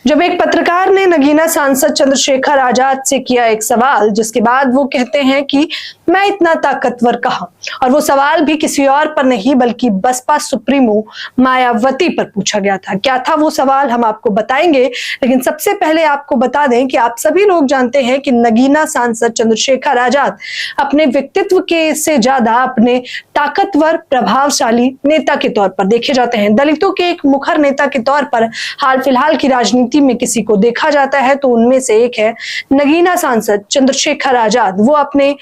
जब एक पत्रकार ने नगीना सांसद चंद्रशेखर आजाद से किया एक सवाल, जिसके बाद वो कहते हैं कि मैं इतना ताकतवर कहां, और वो सवाल भी किसी और पर नहीं बल्कि बसपा सुप्रीमो मायावती पर पूछा गया था। क्या था वो सवाल हम आपको बताएंगे, लेकिन सबसे पहले आपको बता दें कि आप सभी लोग जानते हैं कि नगीना सांसद चंद्रशेखर आजाद अपने व्यक्तित्व के से ज्यादा अपने ताकतवर प्रभावशाली नेता के तौर पर देखे जाते हैं। दलितों के एक मुखर नेता के तौर पर हाल फिलहाल की राजनीति में किसी को देखा जाता है तो उनमें से एक है नगीना सांसद चंद्रशेखर आजाद। वो अपने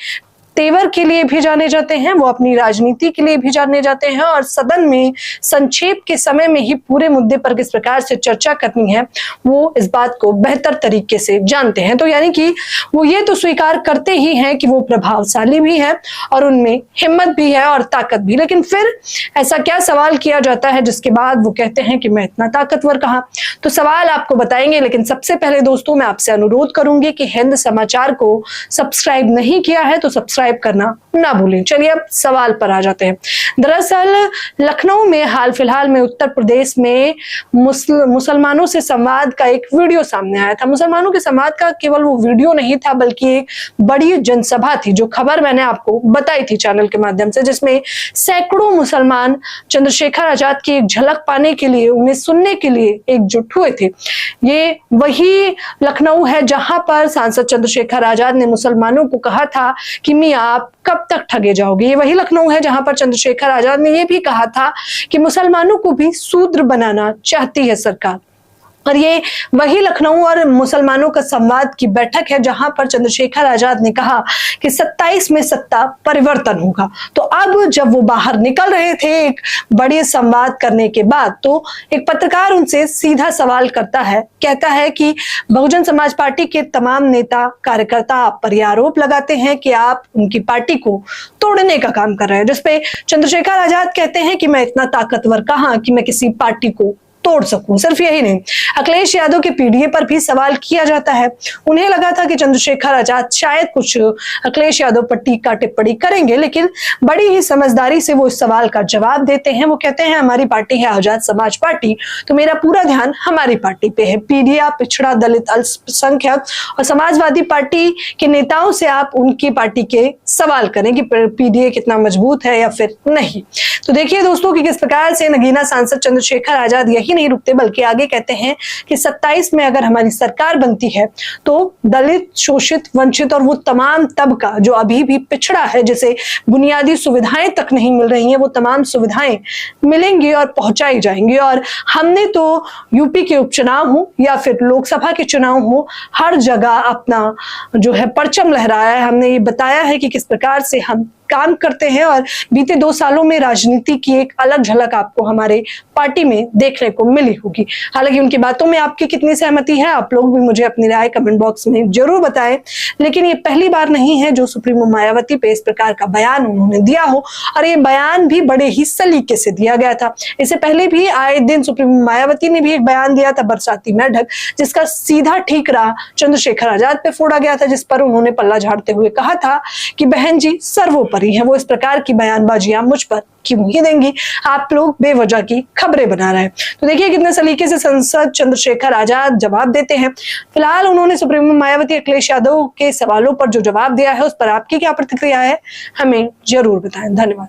तेवर के लिए भी जाने जाते हैं, वो अपनी राजनीति के लिए भी जाने जाते हैं, और सदन में संक्षेप के समय में ही पूरे मुद्दे पर किस प्रकार से चर्चा करनी है वो इस बात को बेहतर तरीके से जानते हैं। तो यानी कि वो ये तो स्वीकार करते ही हैं कि वो प्रभावशाली भी है और उनमें हिम्मत भी है और ताकत भी। लेकिन फिर ऐसा क्या सवाल किया जाता है जिसके बाद वो कहते हैं कि मैं इतना ताकतवर कहां? तो सवाल आपको बताएंगे, लेकिन सबसे पहले दोस्तों मैं आपसे अनुरोध करूंगी कि हिंद समाचार को सब्सक्राइब नहीं किया है तो सब्सक्राइब करना ना भूलें। चलिए अब सवाल पर आ जाते हैं। दरअसल लखनऊ में हाल फिलहाल में उत्तर प्रदेश में मुसलमानों से संवाद का एक वीडियो सामने आया था। मुसलमानों के संवाद का केवल वो वीडियो नहीं था बल्कि एक बड़ी जनसभा थी, जो खबर मैंने आपको बताई थी चैनल के माध्यम से, जिसमें सैकड़ों मुसलमान चंद्रशेखर आजाद की एक झलक पाने के लिए, उन्हें सुनने के लिए एकजुट हुए थे। ये वही लखनऊ है जहां पर सांसद चंद्रशेखर आजाद ने मुसलमानों को कहा था कि मियां आप कब तक ठगे जाओगे। ये वही लखनऊ है जहां पर चंद्रशेखर आजाद ने यह भी कहा था कि मुसलमानों को भी शूद्र बनाना चाहती है सरकार। और ये वही लखनऊ और मुसलमानों का संवाद की बैठक है जहां पर चंद्रशेखर आजाद ने कहा कि 27 में सत्ता परिवर्तन होगा। तो अब जब वो बाहर निकल रहे थे एक बड़े संवाद करने के बाद, तो एक पत्रकार उनसे सीधा सवाल करता है, कहता है कि बहुजन समाज पार्टी के तमाम नेता कार्यकर्ता आप पर यह आरोप लगाते हैं कि आप उनकी पार्टी को तोड़ने का काम कर रहे हैं, जिसपे चंद्रशेखर आजाद कहते हैं कि मैं इतना ताकतवर कहां कि मैं किसी पार्टी को तोड़ सकूं। सिर्फ यही नहीं, अखिलेश यादव के पीडीए पर भी सवाल किया जाता है। उन्हें लगा था कि चंद्रशेखर आजाद शायद कुछ अखिलेश यादव पर टीका टिप्पणी करेंगे, लेकिन बड़ी ही समझदारी से वो इस सवाल का जवाब देते हैं। वो कहते हैं हमारी पार्टी है आजाद समाज पार्टी, तो मेरा पूरा ध्यान हमारी पार्टी पे है। पीडीए पिछड़ा, दलित, अल्पसंख्यक और समाजवादी पार्टी के नेताओं से आप उनकी पार्टी के सवाल करें कि पीडीए कितना मजबूत है या फिर नहीं। तो देखिए दोस्तों कि किस प्रकार से नगीना सांसद चंद्रशेखर आजाद यही नहीं रुकते बल्कि आगे कहते हैं कि 27 में अगर हमारी सरकार बनती है तो दलित, शोषित, वंचित और वो तमाम तबका जो अभी भी पिछड़ा है, जिसे बुनियादी सुविधाएं तक नहीं मिल रही हैं, वो तमाम सुविधाएं मिलेंगी और पहुंचाई जाएंगी। और हमने तो यूपी के उपचुनाव हो या फिर लोकसभा के चुनाव हो, हर जगह अपना जो है परचम लहराया है। हमने ये बताया है कि किस प्रकार से हम काम करते हैं, और बीते 2 सालों में राजनीति की एक अलग झलक आपको हमारे पार्टी में देखने को मिली होगी। हालांकि उनकी बातों में आपकी कितनी सहमति है, आप लोग भी मुझे अपनी राय कमेंट बॉक्स में जरूर बताएं। लेकिन ये पहली बार नहीं है जो सुप्रीमो मायावती पे इस प्रकार का बयान उन्होंने दिया हो, और ये बयान भी बड़े ही सलीके से दिया गया था। इससे पहले भी आए दिन सुप्रीमो मायावती ने भी एक बयान दिया था, बरसाती मेढक, जिसका सीधा ठीकरा चंद्रशेखर आजाद पे फोड़ा गया था, जिस पर उन्होंने पल्ला झाड़ते हुए कहा था कि बहन जी सर्वोपरि है। वो इस प्रकार की बयानबाजियां मुझ पर क्यों ही देंगी, आप लोग बेवजह की खबरें बना रहे हैं। तो देखिए कितने सलीके से सांसद चंद्रशेखर आजाद जवाब देते हैं। फिलहाल उन्होंने सुप्रीमो मायावती अखिलेश यादव के सवालों पर जो जवाब दिया है उस पर आपकी क्या प्रतिक्रिया है, हमें जरूर बताएं। धन्यवाद।